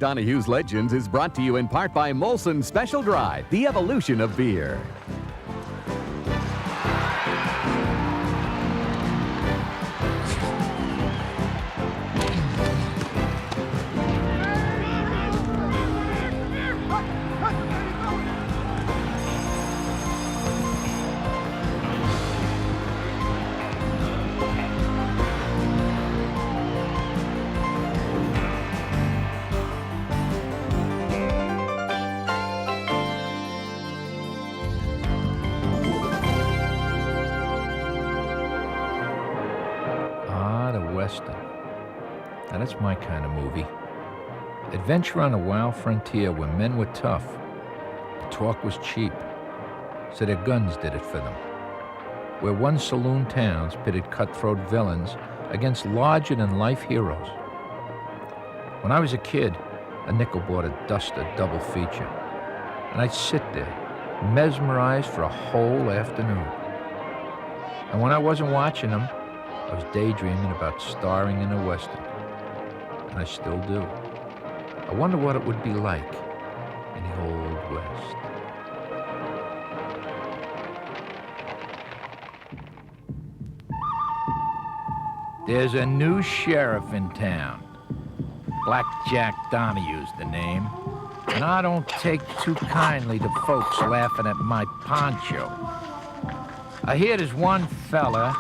Donohue's Legends is brought to you in part by Molson Special Dry, the evolution of beer. Now that's my kind of movie. Adventure on a wild frontier where men were tough, the talk was cheap, so their guns did it for them. Where one saloon towns pitted cutthroat villains against larger-than-life heroes. When I was a kid, a nickel bought a Duster double feature, and I'd sit there, mesmerized for a whole afternoon. And when I wasn't watching them, I was daydreaming about starring in a Western. And I still do. I wonder what it would be like in the Old West. There's a new sheriff in town. Blackjack Donohue's the name. And I don't take too kindly to folks laughing at my poncho. I hear there's one fella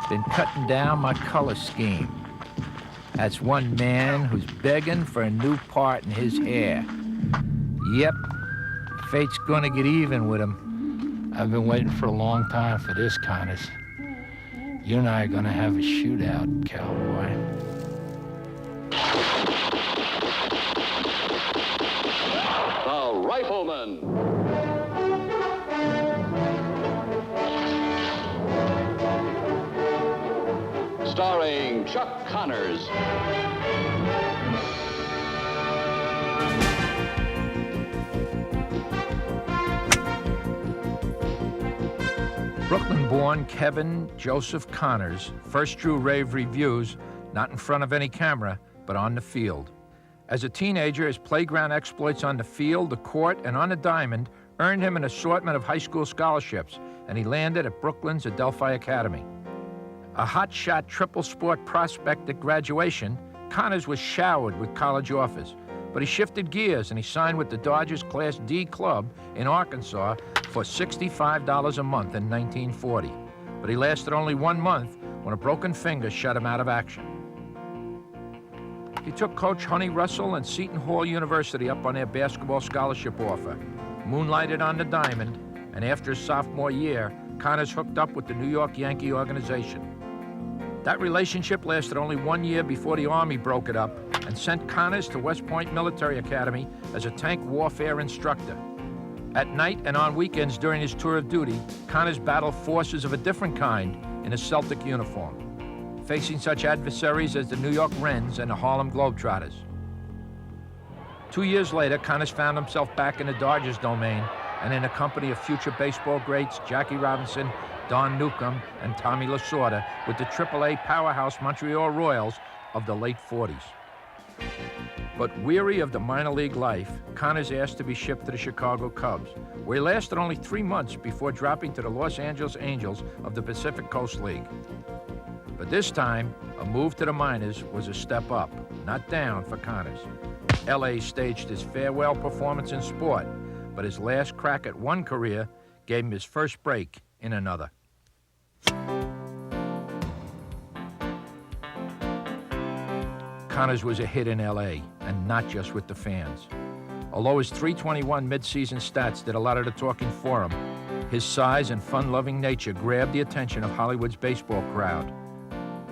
been cutting down my color scheme. That's one man who's begging for a new part in his hair. Yep, fate's gonna get even with him. I've been waiting for a long time for this, Connors. You and I are gonna have a shootout, cowboy. The Rifleman. Starring Chuck Connors. Brooklyn-born Kevin Joseph Connors first drew rave reviews, not in front of any camera, but on the field. As a teenager, his playground exploits on the field, the court, and on the diamond earned him an assortment of high school scholarships, and he landed at Brooklyn's Adelphi Academy. A hotshot triple sport prospect at graduation, Connors was showered with college offers, but he shifted gears and he signed with the Dodgers Class D club in Arkansas for $65 a month in 1940. But he lasted only 1 month when a broken finger shut him out of action. He took Coach Honey Russell and Seton Hall University up on their basketball scholarship offer, moonlighted on the diamond, and after his sophomore year, Connors hooked up with the New York Yankee organization. That relationship lasted only 1 year before the Army broke it up and sent Connors to West Point Military Academy as a tank warfare instructor. At night and on weekends during his tour of duty, Connors battled forces of a different kind in a Celtic uniform, facing such adversaries as the New York Wrens and the Harlem Globetrotters. 2 years later, Connors found himself back in the Dodgers domain and in the company of future baseball greats Jackie Robinson, Don Newcomb, and Tommy Lasorda with the AAA powerhouse Montreal Royals of the late 40s. But weary of the minor league life, Connors asked to be shipped to the Chicago Cubs, where he lasted only 3 months before dropping to the Los Angeles Angels of the Pacific Coast League. But this time, a move to the minors was a step up, not down for Connors. LA staged his farewell performance in sport, but his last crack at one career gave him his first break in another. Connors was a hit in LA, and not just with the fans. Although his .321 mid-season stats did a lot of the talking for him, his size and fun-loving nature grabbed the attention of Hollywood's baseball crowd,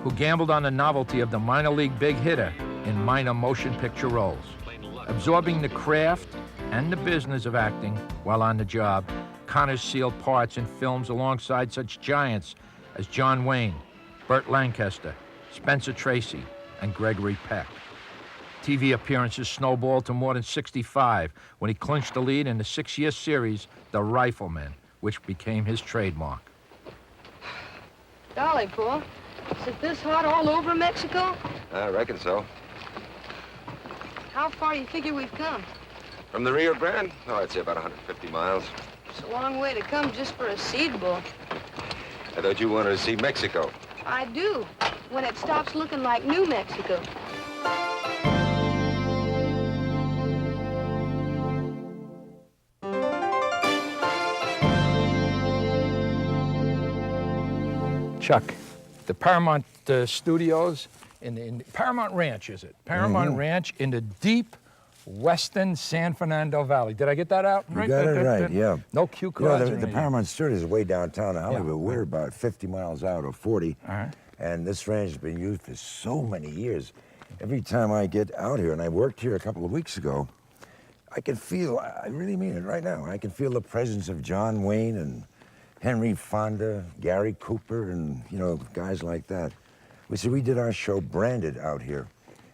who gambled on the novelty of the minor league big hitter in minor motion picture roles. Absorbing the craft and the business of acting while on the job, Connors sealed parts in films alongside such giants as John Wayne, Burt Lancaster, Spencer Tracy, and Gregory Peck. TV appearances snowballed to more than 65 when he clinched the lead in the 6-year series, The Rifleman, which became his trademark. Golly, Paul, is it this hot all over Mexico? I reckon so. How far do you figure we've come? From the Rio Grande? Oh, I'd say about 150 miles. It's a long way to come just for a seed bowl. I thought you wanted to see Mexico. I do, when it stops looking like New Mexico. Chuck, the Paramount Studios in Paramount Ranch, is it? Paramount Ranch in the deep western San Fernando Valley. Did I get that out? You got it right, yeah. No cue cards. The Paramount Studios is way downtown Hollywood. Yeah. We're about 50 miles out, or 40. All right. And this ranch has been used for so many years. Every time I get out here, and I worked here a couple of weeks ago, I can feel, I really mean it right now, I can feel the presence of John Wayne and Henry Fonda, Gary Cooper, and, you know, guys like that. We did our show branded out here.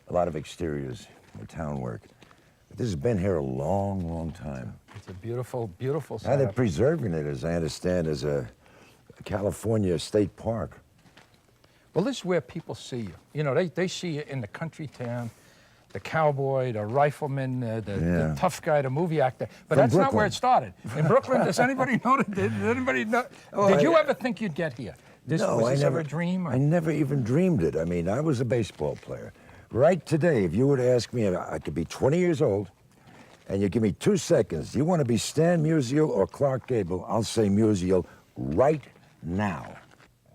A lot of exteriors, town work. But this has been here a long, long time. It's a beautiful, beautiful Now setup. they're preserving it, as I understand, as a California state park. Well, this is where people see you. You know, they see you in the country town, the cowboy, the rifleman, the tough guy, the movie actor. But that's not where it started. In Brooklyn, does anybody know? Did anybody know? Did you ever think you'd get here? No, was I this never. ever a dream? Or? I never even dreamed it. I mean, I was a baseball player. Right today, if you were to ask me, I could be 20 years old, and you give me 2 seconds. Do you want to be Stan Musial or Clark Gable? I'll say Musial right now.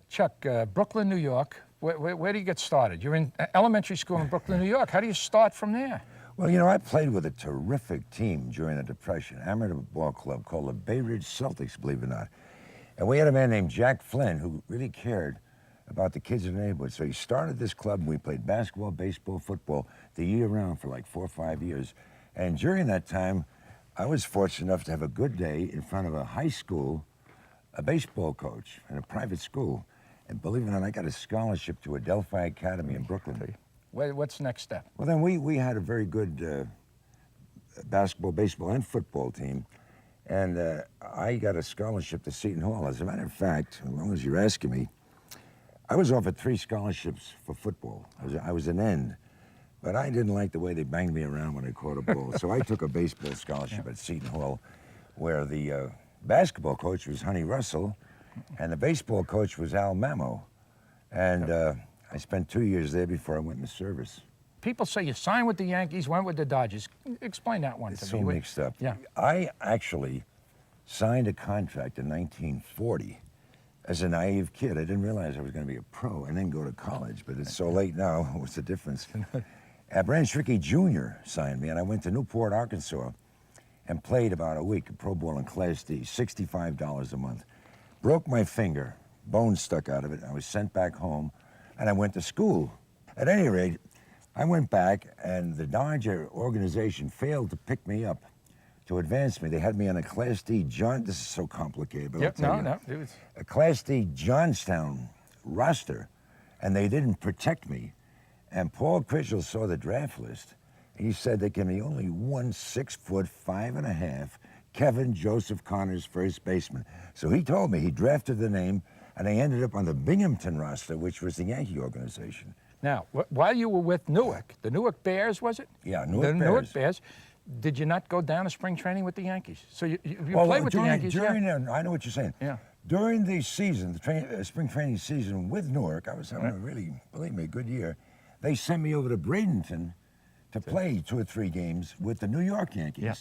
Chuck, Brooklyn, New York. Where do you get started? You're in elementary school in Brooklyn, New York. How do you start from there? Well, you know, I played with a terrific team during the Depression, amateur ball club called the Bay Ridge Celtics, believe it or not. And we had a man named Jack Flynn who really cared about the kids in the neighborhood. So he started this club, and we played basketball, baseball, football the year round for like 4 or 5 years. And during that time, I was fortunate enough to have a good day in front of a high school, a baseball coach in a private school. And believe it or not, I got a scholarship to Adelphi Academy in Brooklyn. What's the next step? Well, then we had a very good basketball, baseball, and football team. And I got a scholarship to Seton Hall. As a matter of fact, as long as you're asking me, I was offered 3 scholarships for football. I was an end. But I didn't like the way they banged me around when I caught a ball. So I took a baseball scholarship at Seton Hall, where the basketball coach was Honey Russell, and the baseball coach was Al Mamo. And I spent 2 years there before I went into service. People say you signed with the Yankees, went with the Dodgers. Explain that one to me. It's so mixed up. Yeah. I actually signed a contract in 1940 as a naive kid. I didn't realize I was going to be a pro and then go to college, but it's so late now. What's the difference? Branch Rickey Jr. signed me, and I went to Newport, Arkansas, and played about a week of pro ball in Class D, $65 a month. Broke my finger, bone stuck out of it. I was sent back home, and I went to school. At any rate, I went back, and the Dodger organization failed to pick me up to advance me. They had me on a Class D this is so complicated, but I'll tell you. A Class D Johnstown roster, and they didn't protect me. And Paul Critchell saw the draft list, and he said there can be only one 6'5", Kevin Joseph Connors, first baseman. So he told me, he drafted the name, and I ended up on the Binghamton roster, which was the Yankee organization. Now, while you were with Newark, the Newark Bears, was it? Yeah, Newark Bears. Newark Bears. Did you not go down to spring training with the Yankees? So you played with the Yankees, I know what you're saying. Yeah. During the season, the spring training season with Newark, I was having a really, believe me, good year. They sent me over to Bradenton to play 2 or 3 games with the New York Yankees. Yeah.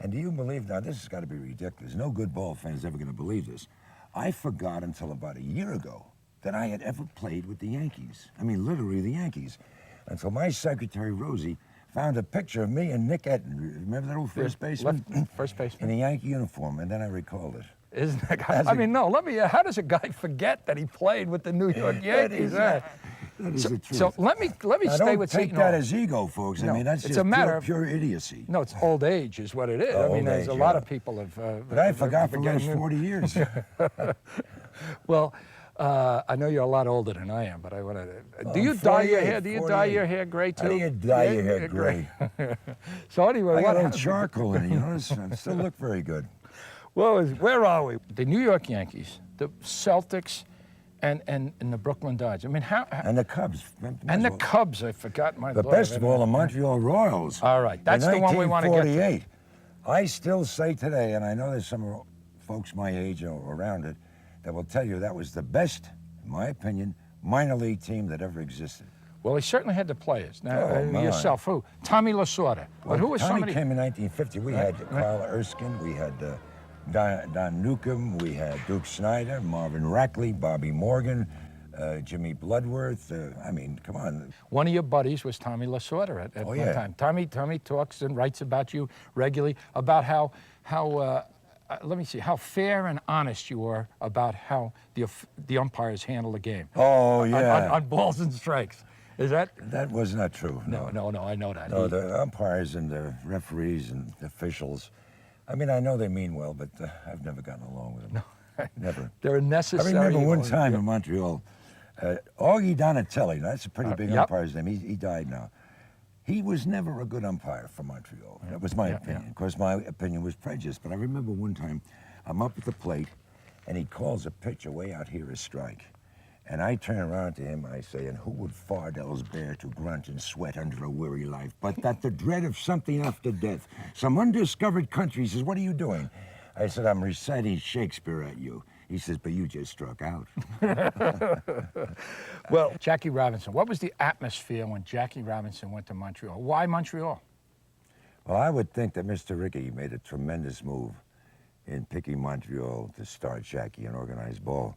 And do you believe, now this has got to be ridiculous, no good ball fan is ever going to believe this. I forgot until about a year ago that I had ever played with the Yankees. I mean, literally the Yankees. Until my secretary, Rosie, found a picture of me and Nick Etten. Remember that old first baseman? First baseman. In a Yankee uniform, and then I recalled it. Isn't that guy? I mean, no, how does a guy forget that he played with the New York Yankees? That is the truth. So let me stay with Seton Hall. Don't take that as ego, folks. No, I mean, that's it's just a matter pure idiocy. No, it's old age is what it is. I mean, there's a lot of people have... but I forgot for the last 40 years. Well, I know you're a lot older than I am, but I want to... Do you dye your hair? Do you dye your hair gray, too? How do you dye your hair gray? So anyway... I got a little charcoal in it, you notice? I still look very good. Well, where are we? The New York Yankees, the Celtics, And the Brooklyn Dodgers. I mean, how And the Cubs. and the Cubs, I forgot my But Lord, best of all, the Montreal Royals. All right, that's the one we want to get to. 1948. I still say today, and I know there's some folks my age or around it that will tell you that was the best, in my opinion, minor league team that ever existed. Well, he certainly had the players. Now, Oh, my. yourself, who? Tommy Lasorda. But who was Tommy somebody? came in 1950. We had Carl Erskine, we had Don Newcomb, we had Duke Snyder, Marvin Rackley, Bobby Morgan, Jimmy Bloodworth. I mean, come on. One of your buddies was Tommy Lasorda at one time. Tommy talks and writes about you regularly, about how let me see, how fair and honest you were about how the umpires handle the game. Oh, yeah. On balls and strikes. Is that? That was not true. No, I know that. No, the umpires and the referees and officials, I mean, I know they mean well, but I've never gotten along with them. No. Never. They're necessary. I remember one time in Montreal, Augie Donatelli, that's a pretty big umpire's name, he died now. He was never a good umpire for Montreal. That was my opinion. Of course, my opinion was prejudiced, but I remember one time, I'm up at the plate, and he calls a pitch way out here a strike. And I turn around to him, I say, and who would Fardell's bear to grunt and sweat under a weary life, but that the dread of something after death, some undiscovered country. He says, what are you doing? I said, I'm reciting Shakespeare at you. He says, but you just struck out. Well, Jackie Robinson, what was the atmosphere when Jackie Robinson went to Montreal? Why Montreal? Well, I would think that Mr. Rickey made a tremendous move in picking Montreal to start Jackie and organized ball,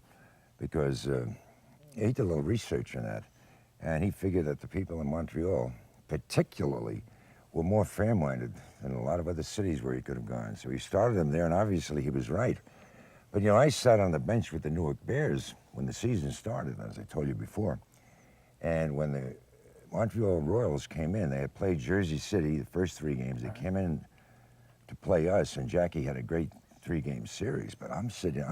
because he did a little research on that, and he figured that the people in Montreal, particularly, were more fair-minded than a lot of other cities where he could have gone. So he started them there, and obviously he was right. But, you know, I sat on the bench with the Newark Bears when the season started, as I told you before. And when the Montreal Royals came in, they had played Jersey City the first 3 games. They came in to play us, and Jackie had a great 3-game series. But I'm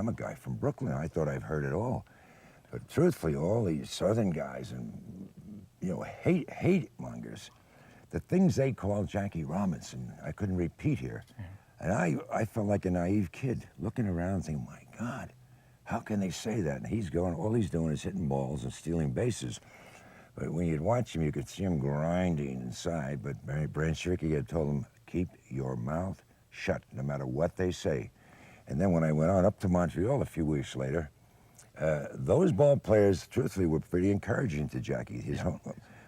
a guy from Brooklyn. I thought I've heard it all. But truthfully, all these Southern guys and, you know, hate mongers, the things they call Jackie Robinson, I couldn't repeat here. Yeah. And I felt like a naive kid looking around thinking, my God, how can they say that? And he's going, all he's doing is hitting balls and stealing bases. But when you'd watch him, you could see him grinding inside. But Branch Rickey had told him, keep your mouth shut, no matter what they say. And then when I went on up to Montreal a few weeks later, those ball players, truthfully, were pretty encouraging to Jackie.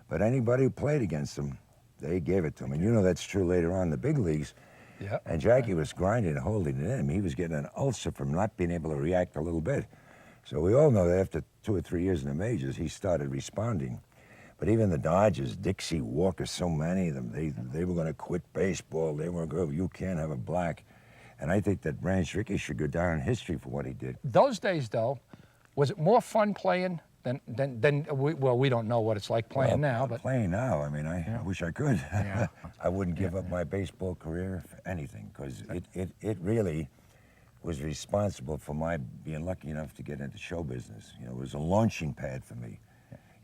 But anybody who played against him, they gave it to him. And you know that's true later on in the big leagues. Yeah. And Jackie was grinding and holding it in. He was getting an ulcer from not being able to react a little bit. So we all know that after 2 or 3 years in the majors, he started responding. But even the Dodgers, Dixie, Walker, so many of them, they were going to quit baseball. They were going to go, you can't have a black. And I think that Branch Rickey should go down in history for what he did. Those days, though, was it more fun playing than we don't know what it's like playing now. But playing now, I mean, I wish I could. Yeah. I wouldn't give up my baseball career for anything, because it really was responsible for my being lucky enough to get into show business. You know, it was a launching pad for me.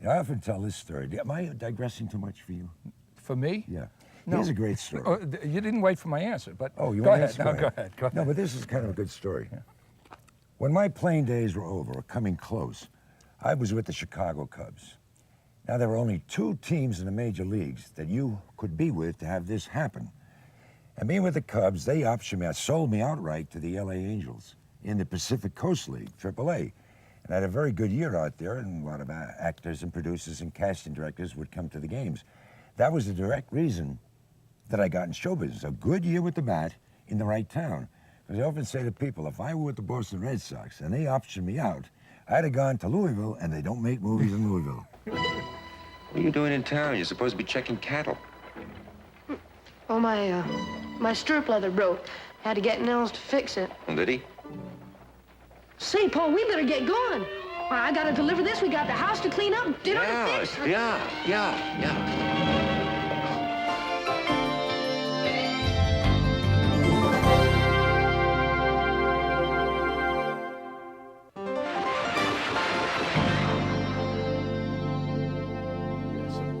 You know, I often tell this story. Am I digressing too much for you? For me? Yeah. No. Here's a great story. Oh, you didn't wait for my answer, but you go want ahead. to No, go ahead. Go ahead. No, but this is kind of a good story. Yeah. When my playing days were over, or coming close, I was with the Chicago Cubs. Now, there were only 2 teams in the major leagues that you could be with to have this happen. And being with the Cubs, they sold me outright to the LA Angels in the Pacific Coast League, AAA. And I had a very good year out there, and a lot of actors and producers and casting directors would come to the games. That was the direct reason that I got in show business. A good year with the bat in the right town. Because I often say to people, if I were with the Boston Red Sox and they optioned me out, I'd have gone to Louisville, and they don't make movies in Louisville. What are you doing in town? You're supposed to be checking cattle. Oh, my stirrup leather broke. Had to get Nels to fix it. And did he? Say, Paul, we better get going. I gotta deliver this. We got the house to clean up, dinner to fix. Yeah.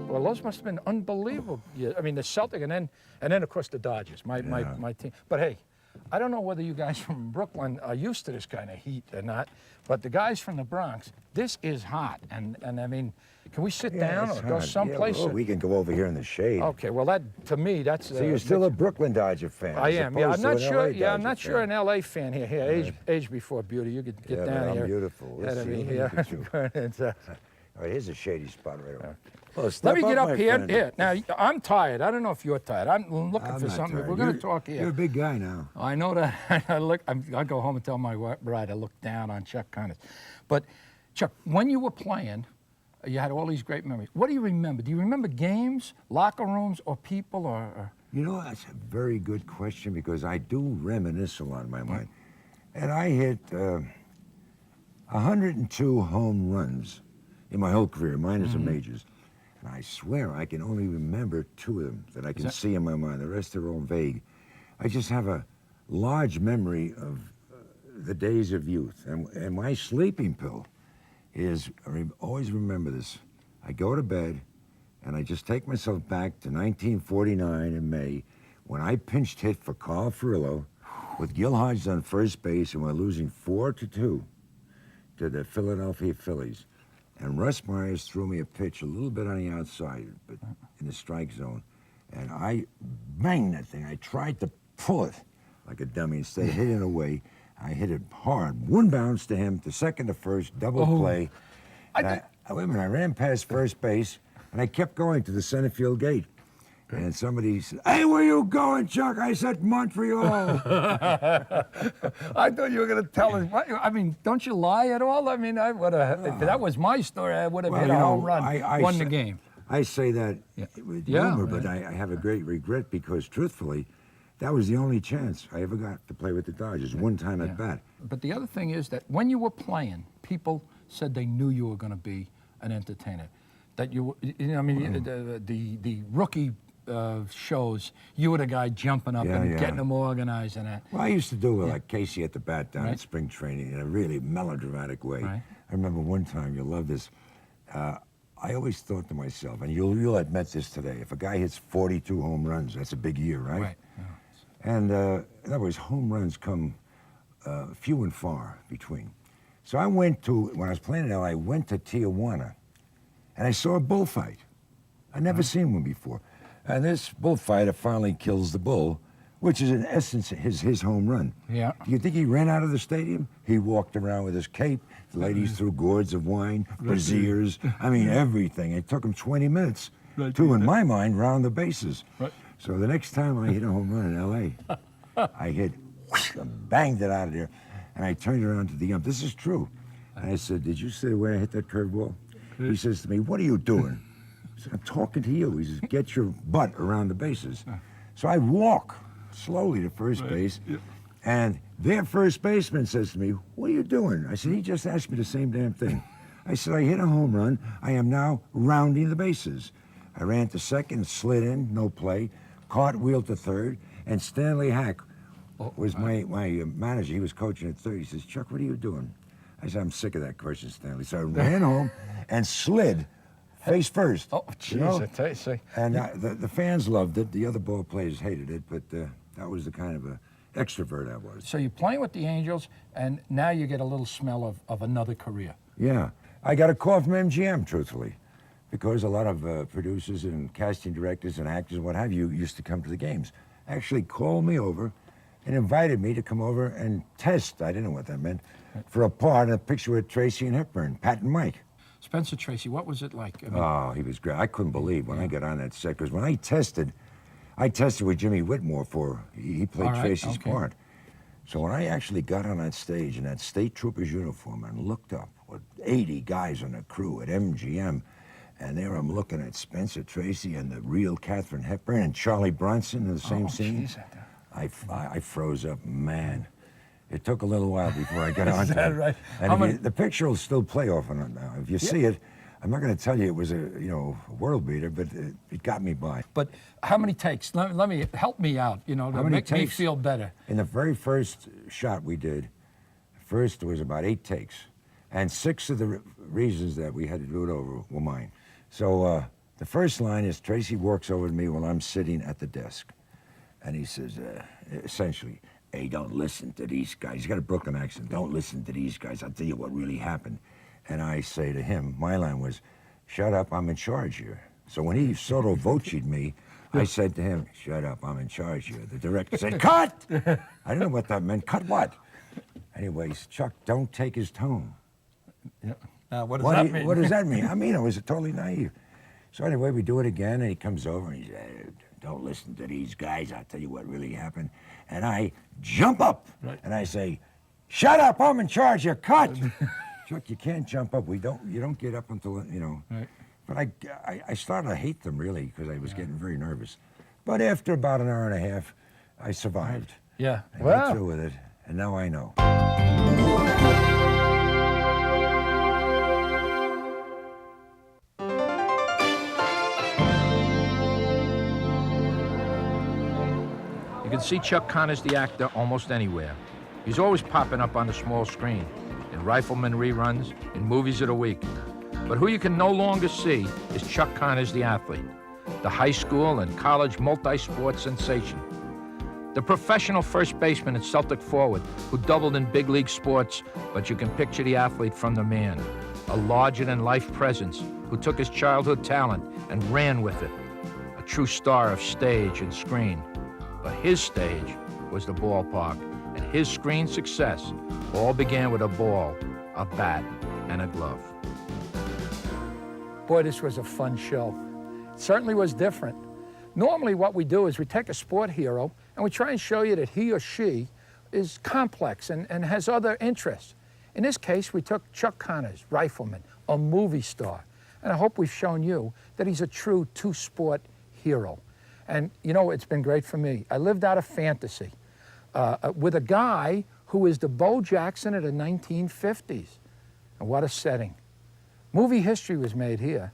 Well, those must have been unbelievable. Yeah, I mean, the Celtics, and then of course the Dodgers, my team. But hey, I don't know whether you guys from Brooklyn are used to this kind of heat or not, but the guys from the Bronx, this is hot. And I mean, can we sit down it's or go hot. someplace? Yeah, well, we can go over here in the shade. Okay, well, that, to me, that's... So you're still a Brooklyn Dodger fan? I as am, yeah. opposed I'm not to an sure. LA Yeah, I'm Dodger not sure fan. an LA fan here. Here, age before beauty. You could get Yeah, down but here. I'm beautiful. Let's Ahead of see, me let me here. look at you. And, All right, here's a shady spot right over. Well, let step me get up my here. friend. Here. Now, I'm tired. I don't know if you're tired. I'm looking I'm for not something. tired. We're going to You're- talk here. You're a big guy now. I know that. I go home and tell my bride I look down on Chuck Connors. But, Chuck, when you were playing, you had all these great memories. What do you remember? Do you remember games, locker rooms, or people, or... You know, that's a very good question because I do reminisce a lot in my mind. And I hit 102 home runs in my whole career, minus the majors. And I swear I can only remember 2 of them that I can see in my mind. The rest are all vague. I just have a large memory of the days of youth. And my sleeping pill is, always remember this, I go to bed and I just take myself back to 1949 in May when I pinched hit for Carl Furillo with Gil Hodges on first base and we're losing 4-2 to the Philadelphia Phillies. And Russ Myers threw me a pitch a little bit on the outside, but in the strike zone. And I banged that thing. I tried to pull it like a dummy instead of hitting it away. I hit it hard. 1 bounce to him, to second to first, double play. And wait a minute, I ran past first base, and I kept going to the center field gate. And somebody said, "Hey, where you going, Chuck?" I said, "Montreal." I thought you were going to tell us. I mean, don't you lie at all? I mean, if that was my story, I would have hit a home run, won the game. I say that with humor, but I have a great regret because, truthfully, that was the only chance I ever got to play with the Dodgers, one time at bat. But the other thing is that when you were playing, people said they knew you were going to be an entertainer. That you know, I mean, the rookie shows, you were the guy jumping up and getting them organized and that. Well, I used to do it like Casey at the bat down at spring training in a really melodramatic way. Right. I remember one time, you'll love this, I always thought to myself, and you'll admit this today, if a guy hits 42 home runs, that's a big year, right? Right. Yeah. And in other words, home runs come few and far between. So I went to, when I was playing in LA, I went to Tijuana, and I saw a bullfight. I'd never seen one before. And this bullfighter finally kills the bull, which is in essence his home run. Yeah. Do you think he ran out of the stadium? He walked around with his cape. The ladies threw gourds of wine, braziers, I mean everything. It took him 20 minutes to, in my mind, round the bases. Right. So the next time I hit a home run in LA, I hit, whoosh, and banged it out of there. And I turned around to the ump. This is true. And I said, "Did you see the way I hit that curveball?" He says to me, "What are you doing?" I said, "I'm talking to you." He says, "Get your butt around the bases." So I walk slowly to first base, and their first baseman says to me, "What are you doing?" I said, "He just asked me the same damn thing." I said, "I hit a home run. I am now rounding the bases." I ran to second, slid in, no play, cartwheel to third, and Stanley Hack was my manager. He was coaching at third. He says, "Chuck, what are you doing?" I said, "I'm sick of that question, Stanley." So I ran home and slid face first. Oh, jeez, And the fans loved it. The other ball players hated it, but that was the kind of a extrovert I was. So you're playing with the Angels, and now you get a little smell of another career. Yeah. I got a call from MGM, truthfully, because a lot of producers and casting directors and actors and what have you used to come to the games. Actually called me over and invited me to come over and test, I didn't know what that meant, for a part in a picture with Tracy and Hepburn, Pat and Mike. Spencer Tracy, what was it like? I mean, Oh, he was great. I couldn't believe when I got on that set, because when I tested with Jimmy Whitmore he played Tracy's part. So when I actually got on that stage in that state trooper's uniform and looked up with 80 guys on the crew at MGM, and there I'm looking at Spencer Tracy and the real Katharine Hepburn and Charlie Bronson in the same scene, geez. I froze up, man. It took a little while before I got onto it. Right? And the picture will still play off on it now. If you see it, I'm not going to tell you it was a world beater, but it got me by. But how many takes? Let me help me out. To make me feel better. In the very first shot we did, first there was about 8 takes, and 6 of the reasons that we had to do it over were mine. So the first line is Tracy walks over to me while I'm sitting at the desk, and he says, essentially, hey, don't listen to these guys. He's got a Brooklyn accent. Don't listen to these guys. I'll tell you what really happened. And I say to him, my line was, shut up, I'm in charge here. So when he sotto voce'd me, I said to him, shut up, I'm in charge here. The director said, cut! I didn't know what that meant. Cut what? Anyways, Chuck, don't take his tone. What does that mean? What does that mean? I mean, I was totally naive. So anyway, we do it again, and he comes over, and he said, don't listen to these guys. I'll tell you what really happened. And I jump up, and I say, shut up, I'm in charge here, cut! Chuck, you can't jump up. You don't get up until, you know. Right. But I started to hate them, really, because I was getting very nervous. But after about an hour and a half, I survived. Yeah. I got through with it, and now I know. You can see Chuck Connors, the actor, almost anywhere. He's always popping up on the small screen, in Rifleman reruns, in movies of the week. But who you can no longer see is Chuck Connors, the athlete, the high school and college multi-sport sensation, the professional first baseman and Celtic forward who doubled in big league sports, but you can picture the athlete from the man, a larger-than-life presence who took his childhood talent and ran with it, a true star of stage and screen. But his stage was the ballpark, and his screen success all began with a ball, a bat, and a glove. Boy, this was a fun show. It certainly was different. Normally what we do is we take a sport hero and we try and show you that he or she is complex and has other interests. In this case, we took Chuck Connors, Rifleman, a movie star. And I hope we've shown you that he's a true two-sport hero. And you know, it's been great for me. I lived out a fantasy with a guy who is the Bo Jackson of the 1950s. And what a setting. Movie history was made here,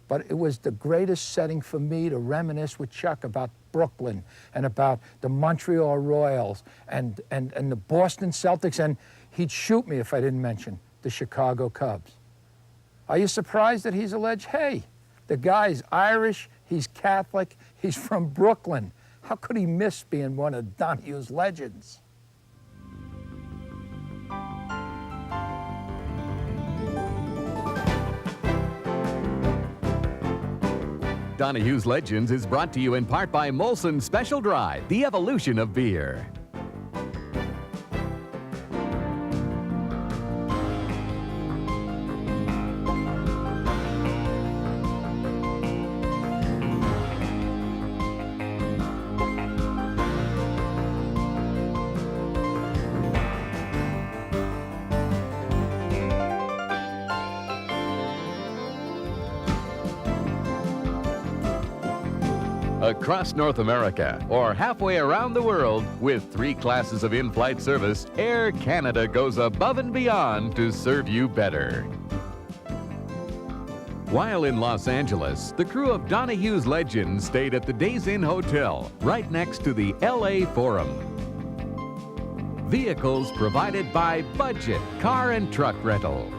but it was the greatest setting for me to reminisce with Chuck about Brooklyn and about the Montreal Royals and the Boston Celtics, and he'd shoot me if I didn't mention the Chicago Cubs. Are you surprised that he's alleged? Hey, the guy's Irish, he's Catholic, he's from Brooklyn. How could he miss being one of Donohue's legends? Donohue's Legends is brought to you in part by Molson Special Dry, the evolution of beer. Across North America, or halfway around the world, with 3 classes of in-flight service, Air Canada goes above and beyond to serve you better. While in Los Angeles, the crew of Donohue's Legends stayed at the Days Inn Hotel, right next to the LA Forum. Vehicles provided by Budget Car and Truck Rental.